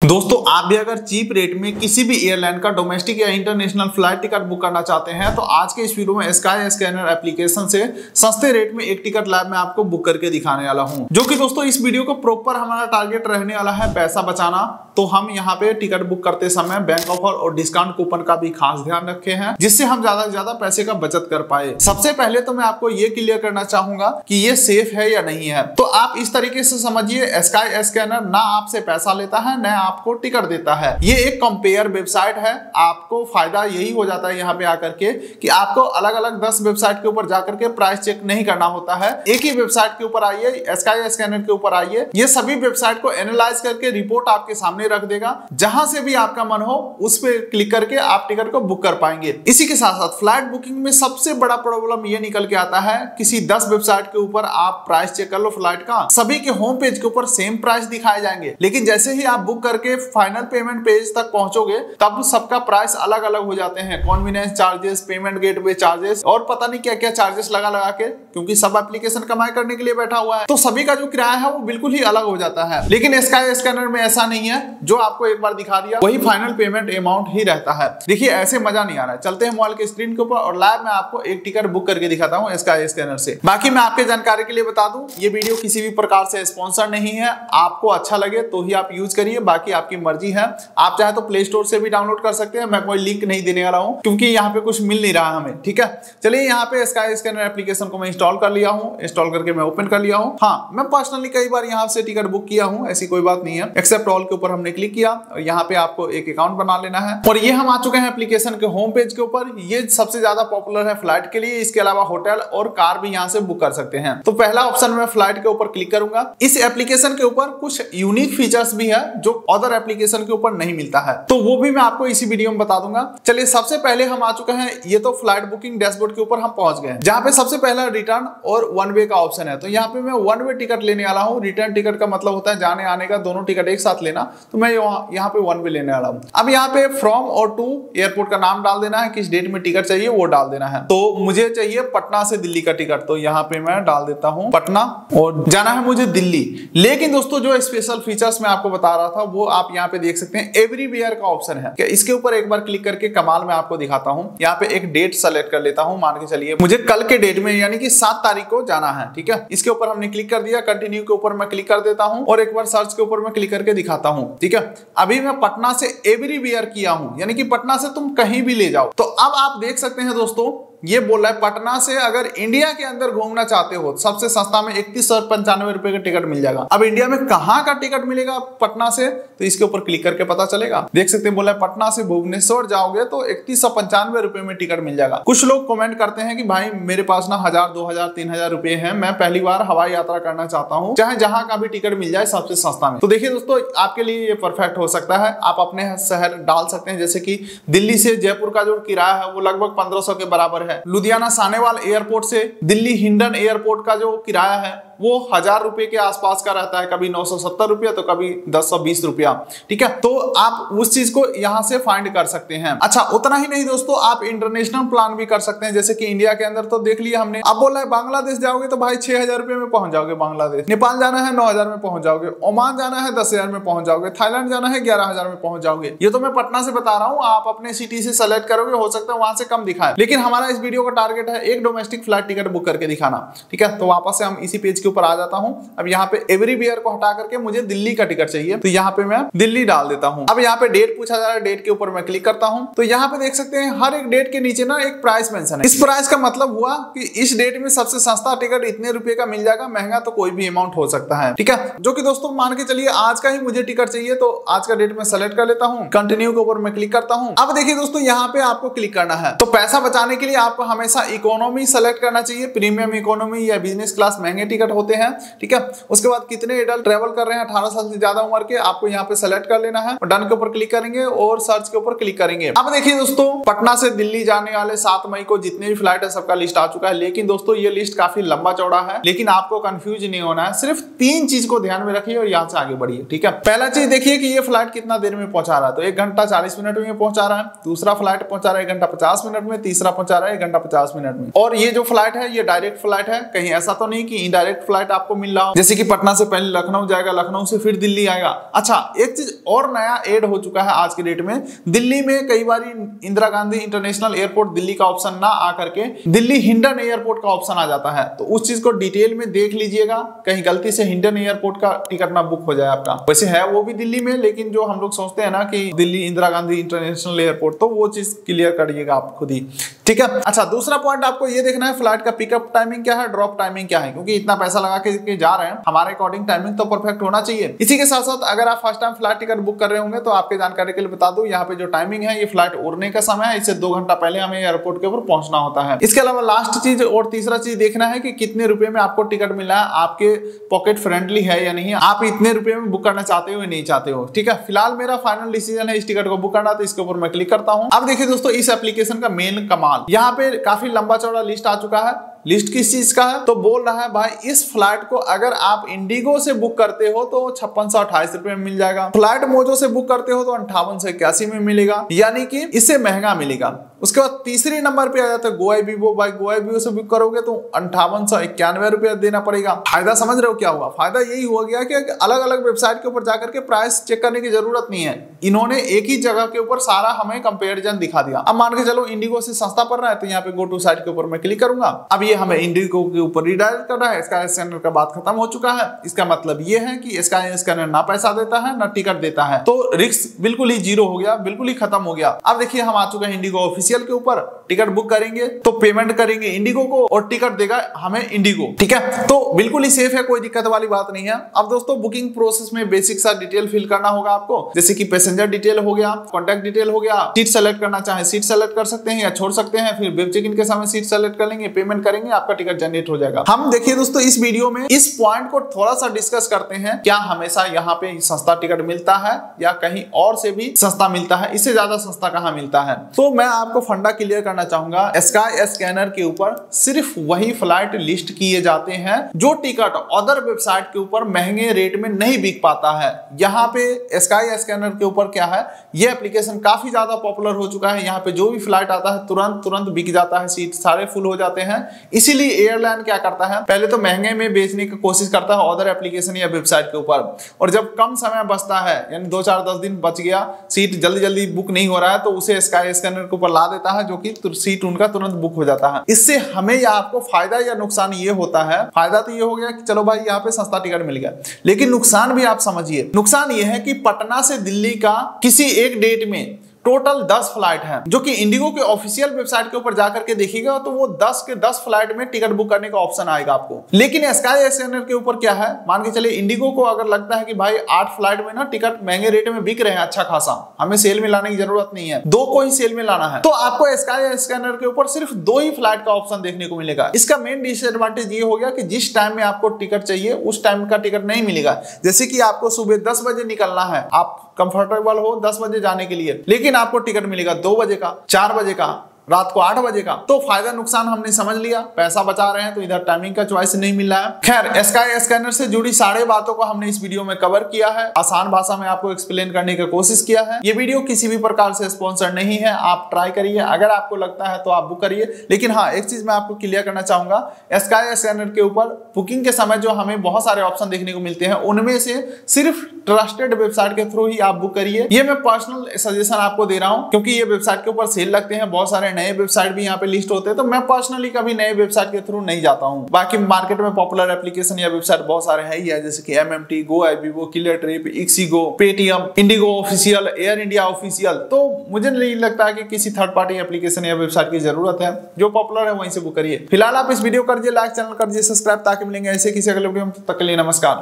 दोस्तों आप भी अगर चीप रेट में किसी भी एयरलाइन का डोमेस्टिक या इंटरनेशनल फ्लाइट टिकट बुक करना चाहते हैं तो आज के इस वीडियो में स्काई स्कैनर एप्लीकेशन से सस्ते रेट में एक टिकट लाइव में आपको बुक करके दिखाने वाला हूं। जो कि दोस्तों इस वीडियो को प्रॉपर हमारा टारगेट रहने वाला है पैसा बचाना। तो हम यहाँ पे टिकट बुक करते समय बैंक ऑफर और डिस्काउंट कूपन का भी खास ध्यान रखे हैं, जिससे हम ज्यादा से ज्यादा पैसे का बचत कर पाए। सबसे पहले तो मैं आपको ये क्लियर करना चाहूंगा कि ये सेफ है या नहीं है। तो आप इस तरीके से समझिए, स्काई स्कैनर ना आपसे पैसा लेता है न आपको टिकट देता है। ये एक कंपेयर वेबसाइट है। आपको फायदा यही हो जाता है यहाँ पे आकर के कि आपको अलग अलग 10 वेबसाइट के ऊपर जाकर के प्राइस चेक नहीं करना होता है। एक ही वेबसाइट के ऊपर आइए, स्काई स्कैनर के ऊपर आइए, ये सभी वेबसाइट को एनालाइज करके रिपोर्ट आपके सामने रख देगा। जहां से भी आपका मन हो उस पे क्लिक करके आप टिकट को बुक कर पाएंगे। इसी के साथ साथ फ्लाइट बुकिंग में सबसे बड़ा प्रॉब्लम ये निकल के आता है, किसी 10 वेबसाइट के ऊपर आप प्राइस चेक कर लो फ्लाइट का, सभी के होम पेज के ऊपर सेम प्राइस दिखाए जाएंगे, लेकिन जैसे ही आप बुक करके फाइनल पेमेंट पेज तक पहुंचोगे तब सबका प्राइस अलग अलग हो जाते हैं। Convenience charges, payment gateway charges और पता नहीं क्या क्या चार्जेस लगा लगा के, क्योंकि सब एप्लीकेशन कमाई करने के लिए बैठा हुआ है, तो सभी का जो किराया है वो बिल्कुल ही अलग हो जाता है। लेकिन स्काई स्कैनर में ऐसा नहीं है, जो आपको एक बार दिखा दिया वही फाइनल पेमेंट अमाउंट ही रहता है। देखिए ऐसे मजा नहीं आ रहा है। चलते हैं मोबाइल के स्क्रीन के ऊपर और लाइव मैं आपको एक टिकट बुक करके दिखाता हूँ स्काई स्कैनर से। बाकी मैं आपके जानकारी के लिए बता दूं, ये वीडियो किसी भी प्रकार से स्पॉन्सर नहीं है। आपको अच्छा लगे तो ही आप यूज करिए, बाकी आपकी मर्जी है। आप चाहे तो प्ले स्टोर से भी डाउनलोड कर सकते हैं। मैं कोई लिंक नहीं देने वाला हूं क्योंकि यहाँ पे कुछ मिल नहीं रहा हमें, ठीक है। चलिए यहाँ पे स्काई स्कैनर एप्लीकेशन को मैं इंस्टॉल कर लिया हूँ। इंस्टॉल करके मैं ओपन कर लिया हूँ। हाँ, मैं पर्सनली कई बार यहाँ से टिकट बुक किया हूँ, ऐसी कोई बात नहीं है। एक्सेप्ट ऑल के ऊपर हमने क्लिक किया और यहाँ पे आपको एक अकाउंट बना लेना है और ये हम आ चुके हैं एप्लीकेशन के होम पेज के ऊपर। ये सबसे ज्यादा पॉपुलर है फ्लाइट के लिए। इसके अलावा होटल और कार भी यहाँ से बुक कर सकते हैं। तो पहला ऑप्शन में फ्लाइट के ऊपर क्लिक करूंगा। इस एप्लीकेशन के ऊपर कुछ यूनिक फीचर्स भी है जो अदर एप्लीकेशन के ऊपर नहीं मिलता है, तो वो भी मैं आपको इसी वीडियो में बता दूंगा। चलिए सबसे पहले हम आ चुके हैं, ये तो फ्लाइट बुकिंग डैशबोर्ड के ऊपर हम पहुंच गए हैं, जहां पे सबसे पहला रिटर्न और वन वे का ऑप्शन है। तो यहाँ पे मैं वन वे टिकट लेने वाला हूँ। रिटर्न टिकट का मतलब होता है जाने आने का दोनों टिकट एक साथ लेना, तो मैं यहाँ पे वन वे लेने वाला हूँ। अब यहाँ पे फ्रॉम और टू एयरपोर्ट का नाम डाल देना है, किस डेट में टिकट चाहिए वो डाल देना है। तो मुझे चाहिए पटना से दिल्ली का टिकट, तो यहाँ पे मैं डाल देता हूँ पटना और जाना है मुझे दिल्ली। लेकिन दोस्तों जो स्पेशल फीचर्स मैं आपको बता रहा था वो आप यहाँ पे देख सकते हैं, एवरीवेयर का ऑप्शन है। इसके ऊपर एक बार क्लिक करके कमाल मैं आपको दिखाता हूँ। यहाँ पे एक डेट सेलेक्ट कर लेता हूँ। मान के चलिए मुझे कल के डेट में यानी कि 7 तारीख को जाना है, ठीक है। इसके ऊपर हमने क्लिक कर दिया। कंटिन्यू के ऊपर मैं क्लिक कर देता हूँ और एक बार सर्च के ऊपर मैं क्लिक करके दिखाता हूँ, ठीक है। अभी मैं पटना से एवरीवेयर किया हूँ, यानी कि पटना से तुम कहीं भी ले जाओ। तो अब आप देख सकते हैं दोस्तों, ये बोल रहा है पटना से अगर इंडिया के अंदर घूमना चाहते हो सबसे सस्ता में 3195 रुपए का टिकट मिल जाएगा। अब इंडिया में कहां का टिकट मिलेगा पटना से, तो इसके ऊपर क्लिक करके पता चलेगा। देख सकते हैं बोला है पटना से भुवनेश्वर जाओगे तो 3195 रुपए में टिकट मिल जाएगा। कुछ लोग कमेंट करते हैं कि भाई मेरे पास ना 1000, 2000, 3000 रुपए है, मैं पहली बार हवाई यात्रा करना चाहता हूँ, चाहे जहां का भी टिकट मिल जाए सबसे सस्ता में। तो देखिए दोस्तों, आपके लिए ये परफेक्ट हो सकता है। आप अपने शहर डाल सकते हैं, जैसे कि दिल्ली से जयपुर का जो किराया है वो लगभग 1500 के बराबर है। लुधियाना सानेवाल एयरपोर्ट से दिल्ली हिंडन एयरपोर्ट का जो किराया है वो 1000 रुपए के आसपास का रहता है, कभी 970 रुपया तो कभी 1020 रुपया, ठीक है। तो आप उस चीज को यहां से फाइंड कर सकते हैं। अच्छा, उतना ही नहीं दोस्तों, आप इंटरनेशनल प्लान भी कर सकते हैं, जैसे कि इंडिया के अंदर तो देख लिया हमने। अब बोला है बांग्लादेश जाओगे तो भाई 6000 रुपए में पहुंच जाओगे बांग्लादेश। नेपाल जाना है 9000 में पहुंच जाओगे। ओमान जाना है 10000 में पहुंच जाओगे। थाईलैंड जाना है 11000 में पहुंच जाओगे। ये तो मैं पटना से बता रहा हूँ, आप अपने सिटी से सेलेक्ट करोगे, हो सकता है वहां से कम दिखाए, लेकिन हमारा इस वीडियो का टारगेट है एक डोमेस्टिक फ्लाइट टिकट बुक करके दिखाना, ठीक है। तो वापस से हम इसी पेज के ऊपर आ जाता हूं। अब यहाँ पे एवरीवेयर को हटा करके मुझे दिल्ली का टिकट चाहिए, तो यहाँ पे मैं दिल्ली डाल देता हूँ। अब यहाँ पे डेट पूछा जा रहा है, डेट के ऊपर मैं क्लिक करता हूँ। तो यहाँ पे देख सकते हैं हर एक डेट के नीचे ना एक प्राइस मेंशन है। इस प्राइस का मतलब हुआ कि इस डेट में सबसे सस्ता टिकट इतने रुपए का मिल जाएगा, महंगा तो कोई भी अमाउंट हो सकता है, ठीक है। जो कि दोस्तों मान के चलिए आज का ही मुझे टिकट चाहिए, तो आज का डेट में सेलेक्ट कर लेता हूँ। कंटिन्यू के ऊपर मैं क्लिक करता हूँ। अब देखिए दोस्तों, यहाँ पे आपको क्लिक करना है। तो पैसा बचाने के लिए आपको हमेशा इकोनॉमी सेलेक्ट करना चाहिए। प्रीमियम, इकोनॉमी या बिजनेस क्लास महंगे टिकट होते हैं, ठीक है। उसके बाद कितने एडल्ट ट्रेवल कर रहे हैं 18 साल से ज्यादा उम्र के, आपको यहाँ पे सेलेक्ट कर लेना है और डन के ऊपर क्लिक करेंगे और सर्च के ऊपर क्लिक करेंगे। अब देखिए दोस्तों, पटना से दिल्ली जाने वाले 7 मई को जितने भी फ्लाइट है सबका लिस्ट आ चुका है। लेकिन दोस्तों ये लिस्ट काफी लंबा चौड़ा है, लेकिन आपको कंफ्यूज नहीं होना है। सिर्फ 3 चीज को ध्यान में रखिए और यहाँ से आगे बढ़िए, ठीक है। पहला चीज देखिए कि ये फ्लाइट कितना देर में पहुंचा रहा है, तो 1 घंटा 40 मिनट में पहुंचा रहा है। दूसरा फ्लाइट पहुंचा रहा है 1 घंटा 50 मिनट में। तीसरा पहुंचा रहा है 1 घंटा 50 मिनट में। और ये जो फ्लाइट है ये डायरेक्ट फ्लाइट है, कहीं ऐसा तो नहीं कि इनडायरेक्ट फ्लाइट आपको मिल रहा हो, जैसे कि पटना से पहले लखनऊ जाएगा, लखनऊ से फिर दिल्ली आएगा। अच्छा, एक चीज और नया ऐड हो चुका है आज के डेट में, दिल्ली में कई बार इंदिरा गांधी इंटरनेशनल एयरपोर्ट दिल्ली का ऑप्शन ना आकर के दिल्ली हिंडन एयरपोर्ट का ऑप्शन आ जाता है। तो उस चीज को डिटेल में देख लीजिएगा, कहीं गलती से हिंडन एयरपोर्ट का टिकट ना बुक हो जाए आपका। वैसे है वो भी दिल्ली में, लेकिन जो हम लोग सोचते हैं ना कि दिल्ली इंदिरा गांधी इंटरनेशनल एयरपोर्ट, तो वो चीज क्लियर करिएगा आप खुद ही, ठीक है। अच्छा, दूसरा पॉइंट आपको ये देखना है फ्लाइट का पिकअप टाइमिंग क्या है, ड्रॉप टाइमिंग क्या है, क्योंकि इतना पैसा लगा के जा रहे हैं, हमारे अकॉर्डिंग टाइमिंग तो परफेक्ट होना चाहिए। इसी के साथ साथ अगर आप first time flight ticket book कर रहे होंगे तो आपके जानकारी के लिए बता दूं, यहाँ पे जो टाइमिंग है ये फ्लाइट उड़ने का समय है, इससे 2 घंटा पहले हमें एयरपोर्ट के ऊपर पहुंचना होता है। इसके अलावा लास्ट चीज और तीसरा चीज देखना है कि कितने रुपए में आपको टिकट मिला है, आपके पॉकेट फ्रेंडली है या नहीं, आप इतने रुपए में बुक करना चाहते हो या नहीं चाहते हो, ठीक है। फिलहाल मेरा फाइनल डिसीजन है इस टिकट को बुक करना, तो इसके ऊपर मैं क्लिक करता हूं। अब देखिए दोस्तों, इस एप्लीकेशन का मेन कमाल, यहाँ पे काफी लंबा चौड़ा लिस्ट आ चुका है। लिस्ट किस चीज का है, तो बोल रहा है भाई इस फ्लाइट को अगर आप इंडिगो से बुक करते हो तो 5628 रुपए में मिल जाएगा, फ्लाइट मोजो से बुक करते हो तो 5881 में मिलेगा, यानी कि इससे महंगा मिलेगा। उसके बाद तीसरे नंबर पे आ जाता है गोआईबीबो। भाई गोआईबीबो से बुक करोगे तो 5891 रुपया देना पड़ेगा। फायदा समझ रहे हो क्या हुआ, फायदा यही हुआ गया कि अलग अलग वेबसाइट के ऊपर जाकर के प्राइस चेक करने की जरूरत नहीं है, इन्होंने एक ही जगह के ऊपर सारा हमें कंपेरिजन दिखा दिया। अब मान के चलो इंडिगो से सस्ता पड़ रहा है, तो यहाँ पे गो टू साइट के ऊपर मैं क्लिक करूंगा। अब ये हमें इंडिगो के ऊपर रिडायरेक्ट कर रहा है। स्काई स्कैनर का बात खत्म हो चुका है। इसका मतलब ये है कि स्काई स्कैनर ना पैसा देता है ना टिकट देता है, तो रिस्क बिल्कुल ही जीरो हो गया, बिल्कुल ही खत्म हो गया। अब देखिए हम आ चुके हैं इंडिगो ऑफिशियल के ऊपर। टिकट बुक करेंगे तो पेमेंट करेंगे इंडिगो को और टिकट देगा हमें इंडिगो, ठीक है। तो बिल्कुल ही सेफ है, कोई दिक्कत वाली बात नहीं है। अब दोस्तों बुकिंग प्रोसेस में बेसिक सा डिटेल फिल करना होगा आपको, जैसे कि पैसेंजर डिटेल हो गया, कॉन्टैक्ट डिटेल हो गया, सीट सेलेक्ट करना चाहे सीट सेलेक्ट कर सकते हैं या छोड़ सकते हैं, फिर वेब चेक इन के समय सीट सेलेक्ट कर लेंगे, पेमेंट करेंगे, आपका टिकट जनरेट हो जाएगा। हम देखिए दोस्तों इस वीडियो में इस पॉइंट को थोड़ा सा डिस्कस करते हैं, क्या हमेशा यहाँ पे सस्ता टिकट मिलता है या कहीं और से भी सस्ता मिलता है, इससे ज्यादा सस्ता कहाँ मिलता है। तो मैं आपको फंडा क्लियर करना चाहूंगा, स्काई स्कैनर के ऊपर सिर्फ वही फ्लाइट लिस्ट किए जाते हैं जो टिकट अदर वेबसाइट के ऊपर महंगे रेट में नहीं बिक पाता है। यहाँ पे स्काई स्कैनर के ऊपर क्या है, ये एप्लीकेशन काफी ज्यादा पॉपुलर हो चुका है। यहाँ पे जो भी फ्लाइट आता है तुरंत बिक जाता है, सीट सारे फुल हो जाते हैं। इसीलिए एयरलाइन क्या करता है, पहले तो महंगे में बेचने की कोशिश करता है अदर एप्लीकेशन या वेबसाइट के ऊपर, और जब कम समय बचता है यानी 2-4-10 दिन बच गया, सीट जल्दी बुक नहीं हो रहा है, तो उसे स्काई स्कैनर के ऊपर ला देता है, जो कि सीट उनका तुरंत बुक हो जाता है। इससे हमें या आपको फायदा या नुकसान ये होता है, फायदा तो ये हो गया कि चलो भाई यहाँ पे सस्ता टिकट मिल गया, लेकिन नुकसान भी आप समझिए। नुकसान ये है कि पटना से दिल्ली का किसी एक डेट में टोटल 10 फ्लाइट है, जो कि इंडिगो के ऑफिशियल वेबसाइट के ऊपर जाकर के देखिएगा तो वो 10 के 10 फ्लाइट में टिकट बुक करने का ऑप्शन आएगा आपको। लेकिन स्काई स्कैनर के ऊपर क्या है, मान के चलिए इंडिगो को अगर लगता है कि भाई 8 फ्लाइट में ना टिकट महंगे रेट में बिक रहे हैं अच्छा खासा, हमें सेल में लाने की जरूरत नहीं है, 2 को ही सेल में लाना है, तो आपको स्काई स्कैनर के ऊपर सिर्फ 2 ही फ्लाइट का ऑप्शन देखने को मिलेगा। इसका मेन डिसएडवांटेज ये हो गया कि जिस टाइम में आपको टिकट चाहिए उस टाइम का टिकट नहीं मिलेगा। जैसे कि आपको सुबह 10 बजे निकलना है, आप कंफर्टेबल हो 10 बजे जाने के लिए, लेकिन आपको टिकट मिलेगा 2 बजे का, 4 बजे का, रात को 8 बजे का। तो फायदा नुकसान हमने समझ लिया, पैसा बचा रहे हैं तो इधर टाइमिंग का चॉइस नहीं मिल रहा है। खैर, स्काई स्कैनर से जुड़ी सारे बातों को हमने इस वीडियो में कवर किया है, आसान भाषा में आपको एक्सप्लेन करने की कोशिश किया है। ये वीडियो किसी भी प्रकार से स्पॉन्सर नहीं है, आप ट्राई करिए, अगर आपको लगता है तो आप बुक करिए। लेकिन हाँ, एक चीज मैं आपको क्लियर करना चाहूंगा, स्काई स्कैनर के ऊपर बुकिंग के समय जो हमें बहुत सारे ऑप्शन देखने को मिलते हैं, उनमें से सिर्फ ट्रस्टेड वेबसाइट के थ्रू ही आप बुक करिए। ये मैं पर्सनल सजेशन आपको दे रहा हूँ, क्योंकि ये वेबसाइट के ऊपर सेल लगते हैं, बहुत सारे नए वेबसाइट भी यहाँ पे लिस्ट होते हैं, तो मैं पर्सनली कभी नए वेबसाइट के थ्रू नहीं जाता हूँ। बाकी मार्केट में पॉपुलर एप्लीकेशन या वेबसाइट बहुत सारे हैं ही है, जैसे कि MMT, Goibibo, clear trip, ixigo, Paytm, Indigo official, air India official. तो मुझे नहीं लगता है कि किसी थर्ड पार्टी एप्लीकेशन या वेबसाइट की जरूरत है, जो पॉपुलर है वहीं से बुक करिए। फिलहाल आप इस वीडियो कर दीजिए लाइक, चैनल कर दीजिए सब्सक्राइब, ताकि मिलेंगे ऐसे किसी अगले वीडियो में। तब तक के लिए नमस्कार।